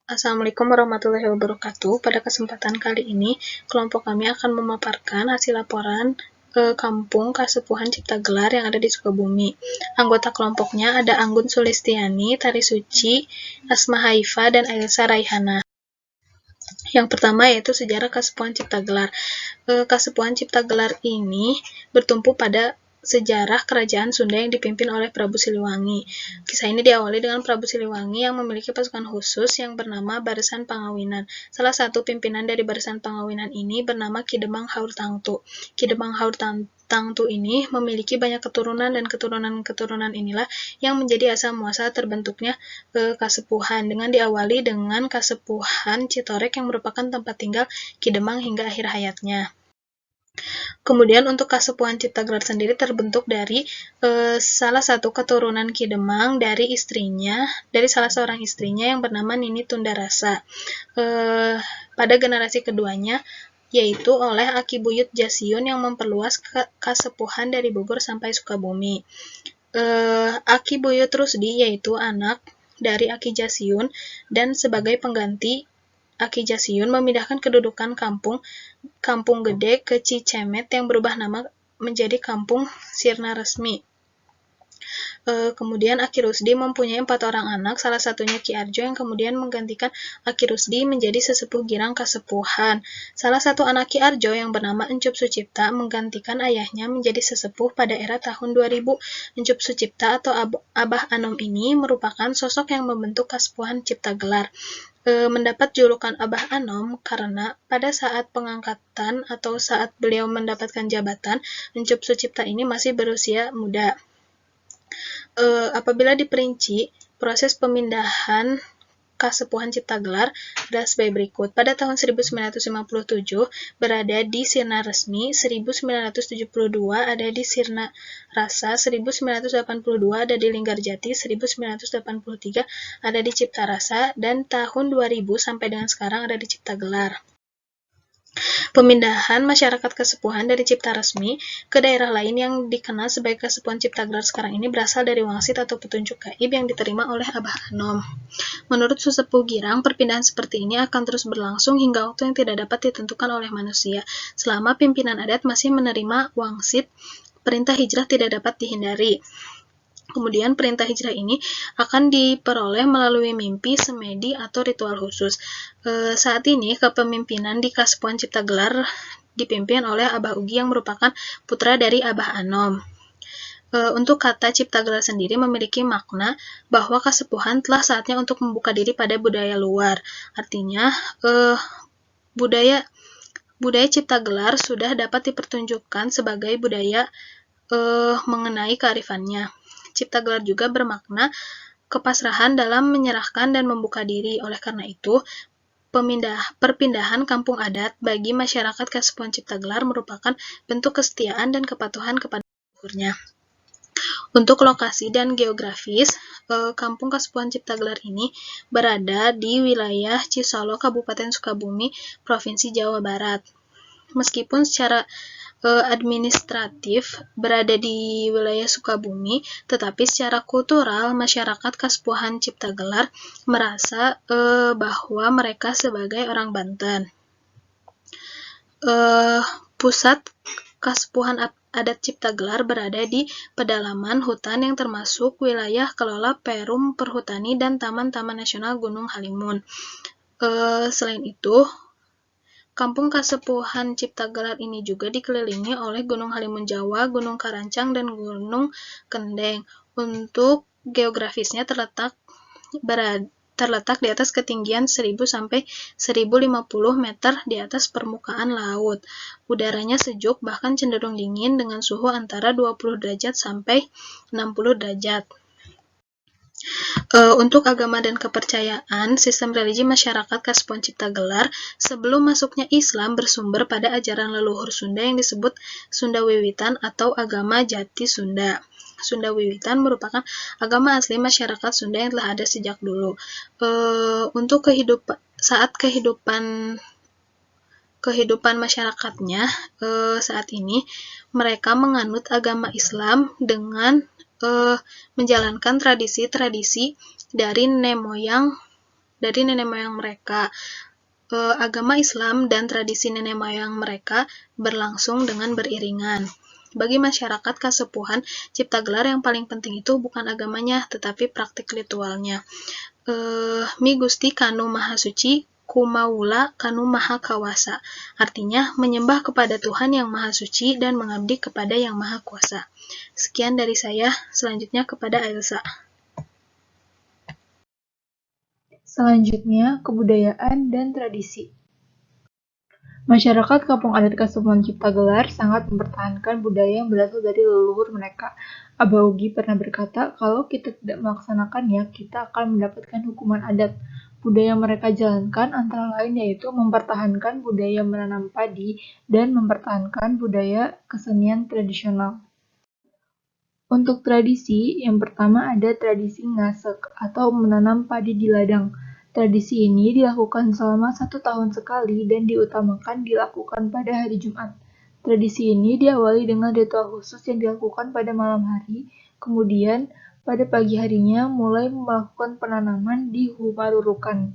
Assalamualaikum warahmatullahi wabarakatuh. Pada kesempatan kali ini, kelompok kami akan memaparkan hasil laporan Kampung Kasepuhan Cipta Gelar yang ada di Sukabumi. Anggota kelompoknya ada Anggun Sulistiani, Tari Suci, Asma Haifa, dan Elsa Raihana. Yang pertama yaitu sejarah Kasepuhan Cipta Gelar. Kasepuhan Cipta Gelar ini bertumpu pada sejarah kerajaan Sunda yang dipimpin oleh Prabu Siliwangi. Kisah ini diawali dengan Prabu Siliwangi yang memiliki pasukan khusus yang bernama Barisan Pangawinan. Salah satu pimpinan dari Barisan Pangawinan ini bernama Ki Demang Haur Tangtu. Ki Demang Haur Tangtu ini memiliki banyak keturunan dan keturunan-keturunan inilah yang menjadi asal muasal terbentuknya Kasepuhan, dengan diawali dengan Kasepuhan Citorek yang merupakan tempat tinggal Ki Demang hingga akhir hayatnya. Kemudian untuk Kasepuhan Cipta Gelar sendiri terbentuk dari salah satu keturunan Ki Demang dari salah seorang istrinya yang bernama Nini Tundarasa. Pada generasi keduanya, yaitu oleh Aki Buyut Jasiun yang memperluas Kasepuhan dari Bogor sampai Sukabumi. Aki Buyut Rusdi yaitu anak dari Aki Jasiun dan sebagai pengganti Aki Jasiun memindahkan kedudukan Kampung Gede ke Cicemet yang berubah nama menjadi Kampung Sirna Resmi. Kemudian Aki Rusdi mempunyai 4 orang anak, salah satunya Ki Arjo yang kemudian menggantikan Aki Rusdi menjadi sesepuh girang Kasepuhan. Salah satu anak Ki Arjo yang bernama Encup Sucipta menggantikan ayahnya menjadi sesepuh pada era tahun 2000. Encup Sucipta atau Abah Anom ini merupakan sosok yang membentuk Kasepuhan Cipta Gelar. Mendapat julukan Abah Anom karena pada saat pengangkatan atau saat beliau mendapatkan jabatan, Encup Sucipta ini masih berusia muda. Apabila diperinci, proses pemindahan Kasepuhan Cipta Gelar adalah sebagai berikut. Pada tahun 1957 berada di Sirna Resmi, 1972 ada di Sirna Rasa, 1982 ada di Linggarjati, 1983 ada di Cipta Rasa, dan tahun 2000 sampai dengan sekarang ada di Cipta Gelar. Pemindahan masyarakat Kasepuhan dari Cipta Resmi ke daerah lain yang dikenal sebagai Kasepuhan Cipta Gelar sekarang ini berasal dari wangsit atau petunjuk gaib yang diterima oleh Abah Anom. Menurut Sesepuh Girang, perpindahan seperti ini akan terus berlangsung hingga waktu yang tidak dapat ditentukan oleh manusia. Selama pimpinan adat masih menerima wangsit, perintah hijrah tidak dapat dihindari. Kemudian perintah hijrah ini akan diperoleh melalui mimpi, semedi, atau ritual khusus. Saat ini kepemimpinan di Kasepuhan Cipta Gelar dipimpin oleh Abah Ugi yang merupakan putra dari Abah Anom. Untuk kata Cipta Gelar sendiri memiliki makna bahwa Kasepuhan telah saatnya untuk membuka diri pada budaya luar. Artinya, budaya Cipta Gelar sudah dapat dipertunjukkan sebagai budaya mengenai kearifannya. Cipta Gelar juga bermakna kepasrahan dalam menyerahkan dan membuka diri. Oleh karena itu, perpindahan kampung adat bagi masyarakat Kasepuhan Cipta Gelar merupakan bentuk kesetiaan dan kepatuhan kepada leluhurnya. Untuk lokasi dan geografis, Kampung Kasepuhan Cipta Gelar ini berada di wilayah Cisolo, Kabupaten Sukabumi, Provinsi Jawa Barat. Meskipun secara administratif berada di wilayah Sukabumi, tetapi secara kultural masyarakat Kasepuhan Cipta Gelar merasa bahwa mereka sebagai orang Banten. Pusat Kasepuhan Adat Cipta Gelar berada di pedalaman hutan yang termasuk wilayah kelola Perum Perhutani dan Taman-Taman Nasional Gunung Halimun. Selain itu, Kampung Kasepuhan Cipta Gelar ini juga dikelilingi oleh Gunung Halimun Jawa, Gunung Karancang, dan Gunung Kendeng. Untuk geografisnya terletak di atas ketinggian 1000 sampai 1050 meter di atas permukaan laut. Udaranya sejuk bahkan cenderung dingin dengan suhu antara 20 derajat sampai 60 derajat. Untuk agama dan kepercayaan, sistem religi masyarakat Kasepuhan Cipta Gelar sebelum masuknya Islam bersumber pada ajaran leluhur Sunda yang disebut Sunda Wiwitan atau agama Jati Sunda. Sunda Wiwitan merupakan agama asli masyarakat Sunda yang telah ada sejak dulu. Untuk kehidupan masyarakatnya saat ini, mereka menganut agama Islam dengan menjalankan tradisi-tradisi dari nenek moyang dari nenek moyang mereka. Agama Islam dan tradisi nenek moyang mereka berlangsung dengan beriringan. Bagi masyarakat Kasepuhan, Cipta Gelar yang paling penting itu bukan agamanya, tetapi praktik ritualnya. Mi Gusti Kanu Maha Suci, Kumaula Kanu Maha Kawasa. Artinya, menyembah kepada Tuhan yang Maha Suci dan mengabdi kepada yang Maha Kuasa. Sekian dari saya, selanjutnya kepada Ailsa. Selanjutnya, kebudayaan dan tradisi. Masyarakat Kampung Adat Kasepuhan Cipta Gelar sangat mempertahankan budaya yang berasal dari leluhur mereka. Abah Ugi pernah berkata, kalau kita tidak melaksanakannya, kita akan mendapatkan hukuman adat. Budaya mereka jalankan antara lain yaitu mempertahankan budaya menanam padi dan mempertahankan budaya kesenian tradisional. Untuk tradisi, yang pertama ada tradisi ngasek atau menanam padi di ladang. Tradisi ini dilakukan selama 1 tahun sekali dan diutamakan dilakukan pada hari Jumat. Tradisi ini diawali dengan ritual khusus yang dilakukan pada malam hari, kemudian pada pagi harinya mulai melakukan penanaman di Humarurukan.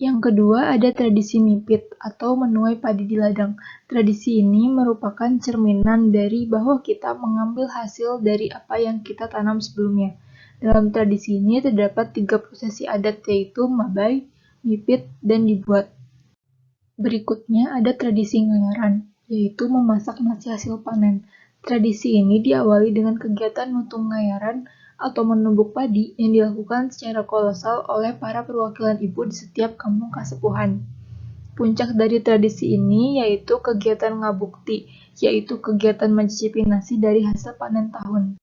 Yang kedua ada tradisi mipit atau menuai padi di ladang. Tradisi ini merupakan cerminan dari bahwa kita mengambil hasil dari apa yang kita tanam sebelumnya. Dalam tradisi ini terdapat 3 prosesi adat yaitu mabai, mipit, dan dibuat. Berikutnya ada tradisi ngayaran, yaitu memasak nasi hasil panen. Tradisi ini diawali dengan kegiatan nutung ngayaran atau menumbuk padi yang dilakukan secara kolosal oleh para perwakilan ibu di setiap kampung Kasepuhan. Puncak dari tradisi ini yaitu kegiatan ngabukti, yaitu kegiatan mencicipi nasi dari hasil panen tahun.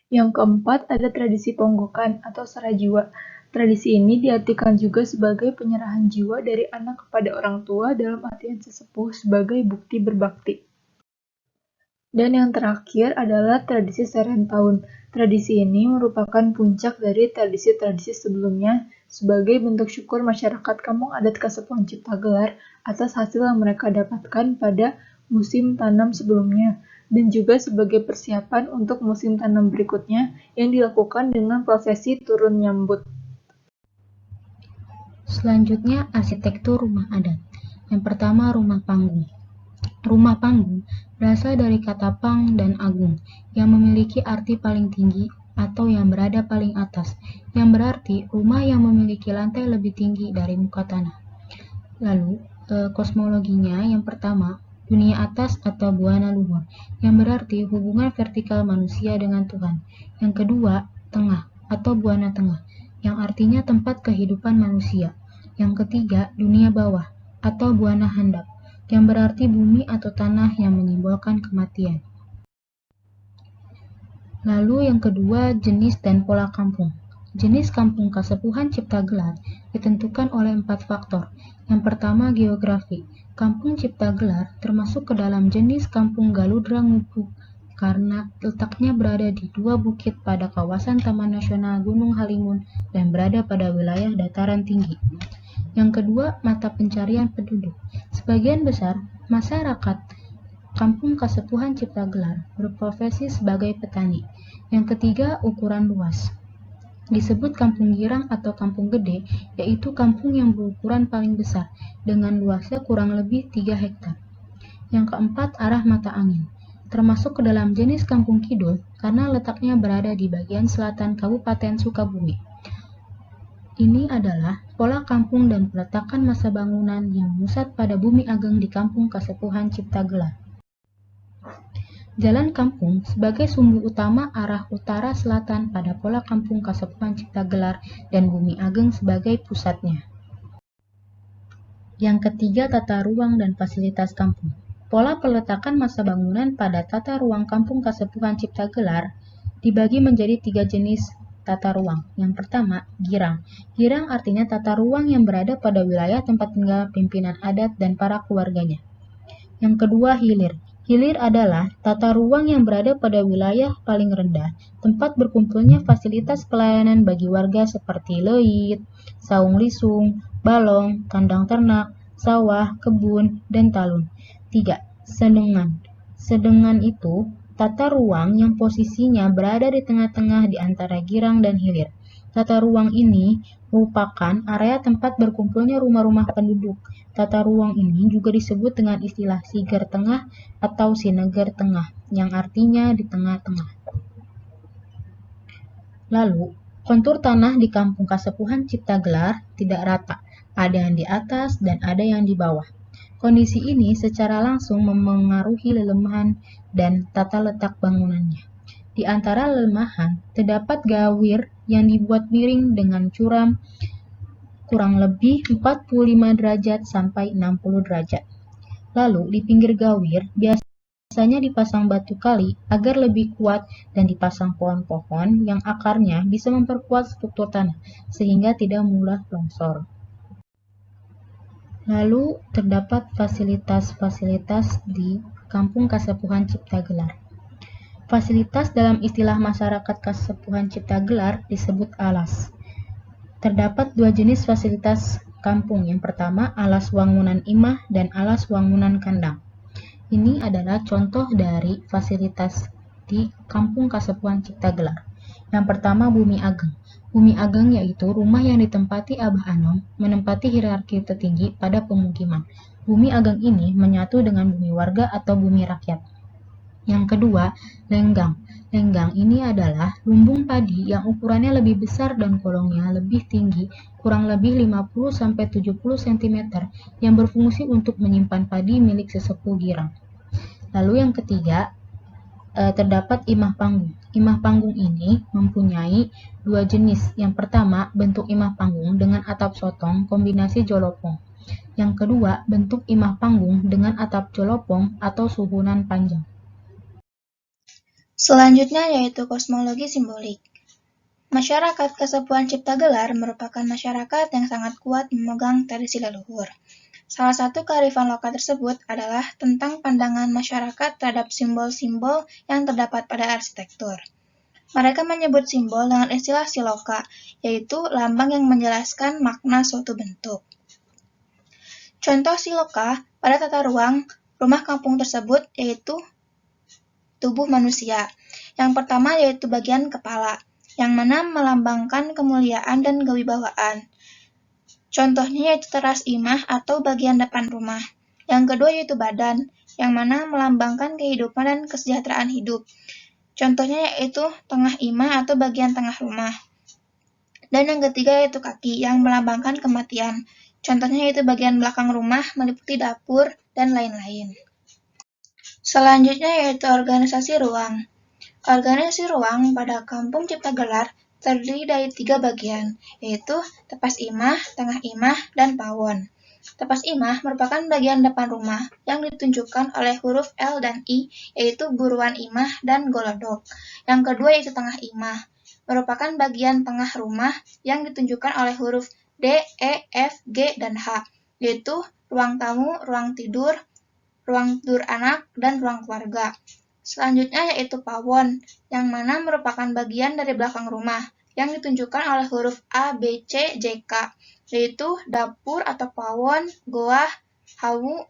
Yang keempat ada tradisi ponggokan atau sarajiwa. Tradisi ini diartikan juga sebagai penyerahan jiwa dari anak kepada orang tua dalam artian sesepuh sebagai bukti berbakti. Dan yang terakhir adalah tradisi Serentahun. Tradisi ini merupakan puncak dari tradisi-tradisi sebelumnya sebagai bentuk syukur masyarakat Kampung Adat Kasepuhan Cipta Gelar atas hasil yang mereka dapatkan pada musim tanam sebelumnya dan juga sebagai persiapan untuk musim tanam berikutnya yang dilakukan dengan prosesi turun nyambut. Selanjutnya, arsitektur rumah adat. Yang pertama, rumah panggung. Rumah panggung berasal dari kata pang dan agung, yang memiliki arti paling tinggi atau yang berada paling atas, yang berarti rumah yang memiliki lantai lebih tinggi dari muka tanah. Lalu, kosmologinya yang pertama, dunia atas atau buana luhur, yang berarti hubungan vertikal manusia dengan Tuhan. Yang kedua, tengah atau buana tengah, yang artinya tempat kehidupan manusia. Yang ketiga, dunia bawah atau buana handap, yang berarti bumi atau tanah yang menyimbolkan kematian. Lalu yang kedua, jenis dan pola kampung. Jenis kampung Kasepuhan Cipta Gelar ditentukan oleh 4 faktor. Yang pertama, geografi. Kampung Cipta Gelar termasuk ke dalam jenis kampung Galudra Ngupu karena letaknya berada di 2 bukit pada kawasan Taman Nasional Gunung Halimun dan berada pada wilayah dataran tinggi. Yang kedua, mata pencarian penduduk. Sebagian besar masyarakat Kampung Kasepuhan Cipta Gelar berprofesi sebagai petani. Yang ketiga, ukuran luas. Disebut kampung girang atau kampung gede, yaitu kampung yang berukuran paling besar, dengan luasnya kurang lebih 3 hektar. Yang keempat, arah mata angin. Termasuk ke dalam jenis kampung kidul, karena letaknya berada di bagian selatan Kabupaten Sukabumi. Ini adalah pola kampung dan peletakan masa bangunan yang memusat pada bumi ageng di Kampung Kasepuhan Cipta Gelar. Jalan kampung sebagai sumbu utama arah utara-selatan pada pola Kampung Kasepuhan Cipta Gelar dan bumi ageng sebagai pusatnya. Yang ketiga, tata ruang dan fasilitas kampung. Pola peletakan masa bangunan pada tata ruang Kampung Kasepuhan Cipta Gelar dibagi menjadi 3 jenis tata ruang. Yang pertama, girang. Girang artinya tata ruang yang berada pada wilayah tempat tinggal pimpinan adat dan para keluarganya. Yang kedua, hilir. Hilir adalah tata ruang yang berada pada wilayah paling rendah, tempat berkumpulnya fasilitas pelayanan bagi warga seperti leit, saung lisung, balong, kandang ternak, sawah, kebun, dan talun. 3. Sedengan. Sedengan itu tata ruang yang posisinya berada di tengah-tengah di antara girang dan hilir. Tata ruang ini merupakan area tempat berkumpulnya rumah-rumah penduduk. Tata ruang ini juga disebut dengan istilah Siger Tengah atau Sineger Tengah, yang artinya di tengah-tengah. Lalu, kontur tanah di Kampung Kasepuhan Ciptagelar tidak rata, ada yang di atas dan ada yang di bawah. Kondisi ini secara langsung memengaruhi lelemahan dan tata letak bangunannya. Di antara lelemahan, terdapat gawir yang dibuat miring dengan curam kurang lebih 45 derajat sampai 60 derajat. Lalu, di pinggir gawir, biasanya dipasang batu kali agar lebih kuat dan dipasang pohon-pohon yang akarnya bisa memperkuat struktur tanah sehingga tidak mudah longsor. Lalu, terdapat fasilitas-fasilitas di Kampung Kasepuhan Ciptagelar. Fasilitas dalam istilah masyarakat Kasepuhan Ciptagelar disebut alas. Terdapat dua jenis fasilitas kampung. Yang pertama, alas wangunan imah dan alas wangunan kandang. Ini adalah contoh dari fasilitas di Kampung Kasepuhan Ciptagelar. Yang pertama, Bumi Ageng. Bumi Ageng yaitu rumah yang ditempati Abah Anom, menempati hierarki tertinggi pada pemukiman. Bumi Ageng ini menyatu dengan bumi warga atau bumi rakyat. Yang kedua, lenggang. Lenggang ini adalah lumbung padi yang ukurannya lebih besar dan kolongnya lebih tinggi, kurang lebih 50-70 cm, yang berfungsi untuk menyimpan padi milik sesepuh girang. Lalu yang ketiga, terdapat imah panggung. Imah panggung ini mempunyai dua jenis. Yang pertama, bentuk imah panggung dengan atap sotong kombinasi jolopong. Yang kedua, bentuk imah panggung dengan atap jolopong atau suhunan panjang. Selanjutnya yaitu kosmologi simbolik. Masyarakat Kasepuhan Ciptagelar merupakan masyarakat yang sangat kuat memegang tradisi leluhur. Salah satu kearifan lokal tersebut adalah tentang pandangan masyarakat terhadap simbol-simbol yang terdapat pada arsitektur. Mereka menyebut simbol dengan istilah siloka, yaitu lambang yang menjelaskan makna suatu bentuk. Contoh siloka pada tata ruang rumah kampung tersebut yaitu tubuh manusia. Yang pertama yaitu bagian kepala, yang mana melambangkan kemuliaan dan kewibawaan. Contohnya yaitu teras imah atau bagian depan rumah. Yang kedua yaitu badan, yang mana melambangkan kehidupan dan kesejahteraan hidup. Contohnya yaitu tengah imah atau bagian tengah rumah. Dan yang ketiga yaitu kaki, yang melambangkan kematian. Contohnya yaitu bagian belakang rumah meliputi dapur dan lain-lain. Selanjutnya yaitu organisasi ruang. Organisasi ruang pada Kampung Ciptagelar terdiri dari 3 bagian, yaitu tepas imah, tengah imah, dan pawon. Tepas imah merupakan bagian depan rumah yang ditunjukkan oleh huruf L dan I, yaitu buruan imah dan golodok. Yang kedua yaitu tengah imah, merupakan bagian tengah rumah yang ditunjukkan oleh huruf D, E, F, G, dan H, yaitu ruang tamu, ruang tidur anak, dan ruang keluarga. Selanjutnya yaitu pawon, yang mana merupakan bagian dari belakang rumah, yang ditunjukkan oleh huruf A, B, C, J, K, yaitu dapur atau pawon, goa, hawu,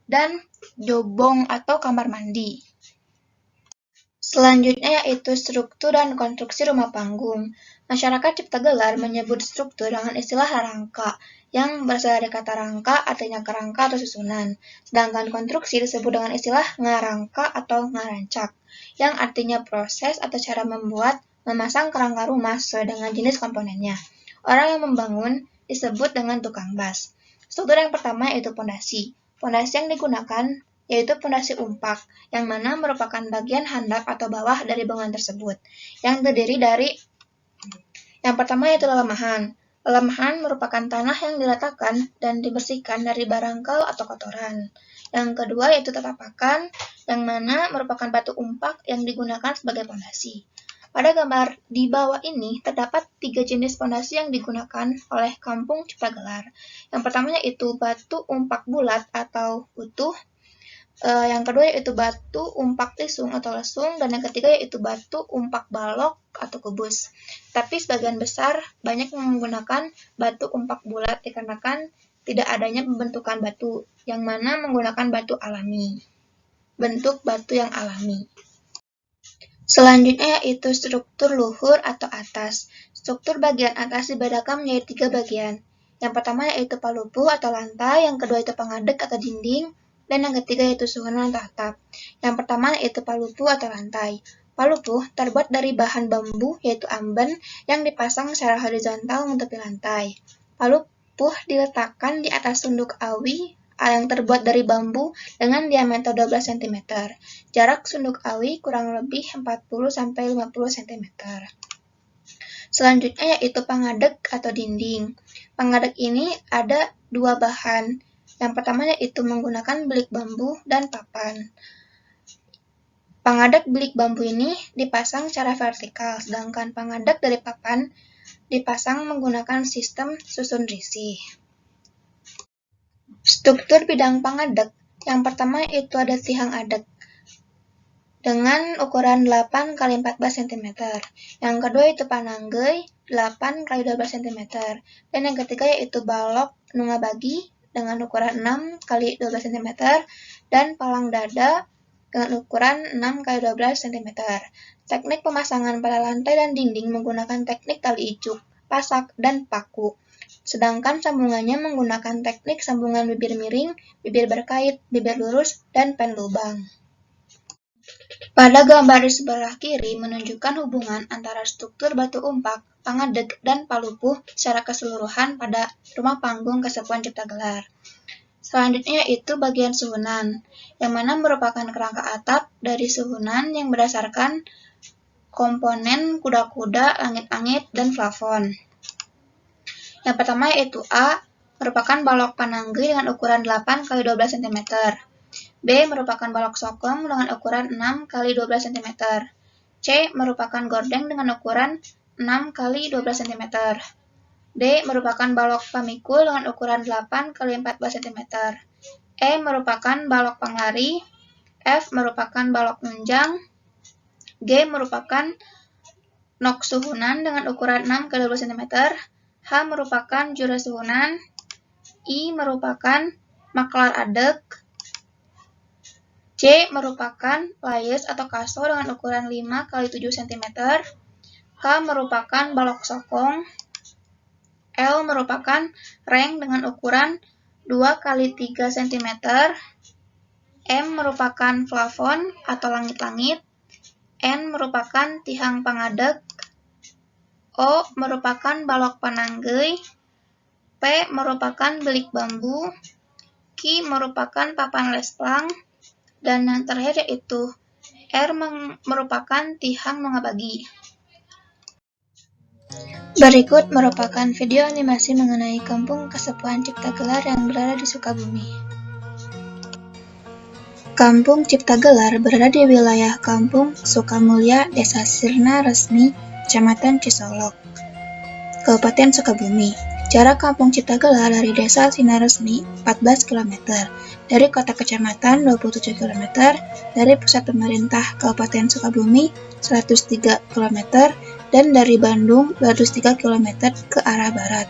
dan jobong atau kamar mandi. Selanjutnya yaitu struktur dan konstruksi rumah panggung. Masyarakat Ciptagelar menyebut struktur dengan istilah rangka, yang berasal dari kata rangka artinya kerangka atau susunan. Sedangkan konstruksi disebut dengan istilah ngarangka atau ngarancak, yang artinya proses atau cara membuat, memasang kerangka rumah sesuai dengan jenis komponennya. Orang yang membangun disebut dengan tukang bas. Struktur yang pertama yaitu pondasi. Pondasi yang digunakan yaitu pondasi umpak, yang mana merupakan bagian handap atau bawah dari bangunan tersebut, yang terdiri dari yang pertama yaitu lelemahan. Lelemahan merupakan tanah yang diletakkan dan dibersihkan dari barangkal atau kotoran. Yang kedua yaitu tatapakan, yang mana merupakan batu umpak yang digunakan sebagai pondasi. Pada gambar di bawah ini terdapat 3 jenis pondasi yang digunakan oleh Kampung Ciptagelar. Yang pertama yaitu batu umpak bulat atau utuh. Yang kedua yaitu batu umpak lisung atau lesung, dan yang ketiga yaitu batu umpak balok atau kubus. Tapi sebagian besar banyak yang menggunakan batu umpak bulat dikarenakan tidak adanya pembentukan batu, yang mana menggunakan batu alami, bentuk batu yang alami. Selanjutnya yaitu struktur luhur atau atas. Struktur bagian atas dibedakan menjadi 3 bagian. Yang pertama yaitu palupuh atau lantai, yang kedua itu pangadeg atau dinding, dan yang ketiga yaitu suhunan atau atap. Yang pertama yaitu palupuh atau lantai. Palupuh terbuat dari bahan bambu yaitu amben yang dipasang secara horizontal menutupi lantai. Palupuh diletakkan di atas sunduk awi yang terbuat dari bambu dengan diameter 12 cm. Jarak sunduk awi kurang lebih 40-50 cm. Selanjutnya yaitu pangadeg atau dinding. Pangadeg ini ada 2 bahan. Yang pertama yaitu menggunakan belik bambu dan papan. Pangadeg belik bambu ini dipasang secara vertikal, sedangkan pangadeg dari papan dipasang menggunakan sistem susun risih. Struktur bidang pangadeg. Yang pertama yaitu ada tiang adeg dengan ukuran 8 x 14 cm. Yang kedua itu pananggeuy 8 x 12 cm. Dan yang ketiga yaitu balok nu ngabagi dengan ukuran 6 x 12 cm dan palang dada dengan ukuran 6 x 12 cm. Teknik pemasangan pada lantai dan dinding menggunakan teknik tali icuk, pasak, dan paku. Sedangkan sambungannya menggunakan teknik sambungan bibir miring, bibir berkait, bibir lurus, dan pen lubang. Pada gambar di sebelah kiri menunjukkan hubungan antara struktur batu umpak, pangadeg, dan palupuh secara keseluruhan pada rumah panggung Kasepuhan Cipta Gelar. Selanjutnya yaitu bagian suhunan, yang mana merupakan kerangka atap dari suhunan yang berdasarkan komponen kuda-kuda, langit-langit, dan plafon. Yang pertama yaitu A, merupakan balok pananggeuy dengan ukuran 8 x 12 cm. B merupakan balok sokong dengan ukuran 6 x 12 cm. C merupakan gordeng dengan ukuran 6 x 12 cm. D merupakan balok pamikul dengan ukuran 8 x 14 cm. E merupakan balok panglari. F merupakan balok nunjang. G merupakan nok suhunan dengan ukuran 6 x 12 cm. H merupakan jura suhunan. I merupakan maklar adeg. J merupakan layers atau kaso dengan ukuran 5 x 7 cm. K merupakan balok sokong. L merupakan reng dengan ukuran 2 x 3 cm. M merupakan plafon atau langit-langit. N merupakan tiang pangadeg. O merupakan balok pananggeuy. P merupakan belik bambu. Q merupakan papan lesplang. Dan yang terakhir yaitu R merupakan tiang mengabagi. Berikut merupakan video animasi mengenai Kampung Kasepuhan Cipta Gelar yang berada di Sukabumi. Kampung Cipta Gelar berada di wilayah Kampung Sukamulya, Desa Sirna Resmi, Kecamatan Cisolok, Kabupaten Sukabumi. Jarak Kampung Cipta Gelar dari Desa Sirna Resmi 14 km, dari kota kecamatan 27 km, dari pusat pemerintah Kabupaten Sukabumi 103 km, dan dari Bandung 203 km ke arah barat.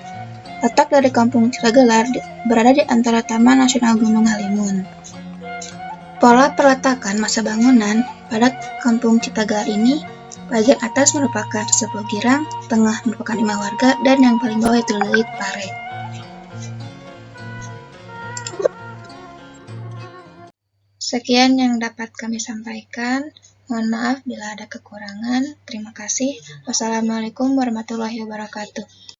Letak dari Kampung Cipta Gelar berada di antara Taman Nasional Gunung Halimun. Pola perletakan masa bangunan pada Kampung Cipta Gelar ini, bagian atas merupakan sebuah girang, tengah merupakan 5 warga, dan yang paling bawah itu lilit pare. Sekian yang dapat kami sampaikan. Mohon maaf bila ada kekurangan. Terima kasih. Wassalamualaikum warahmatullahi wabarakatuh.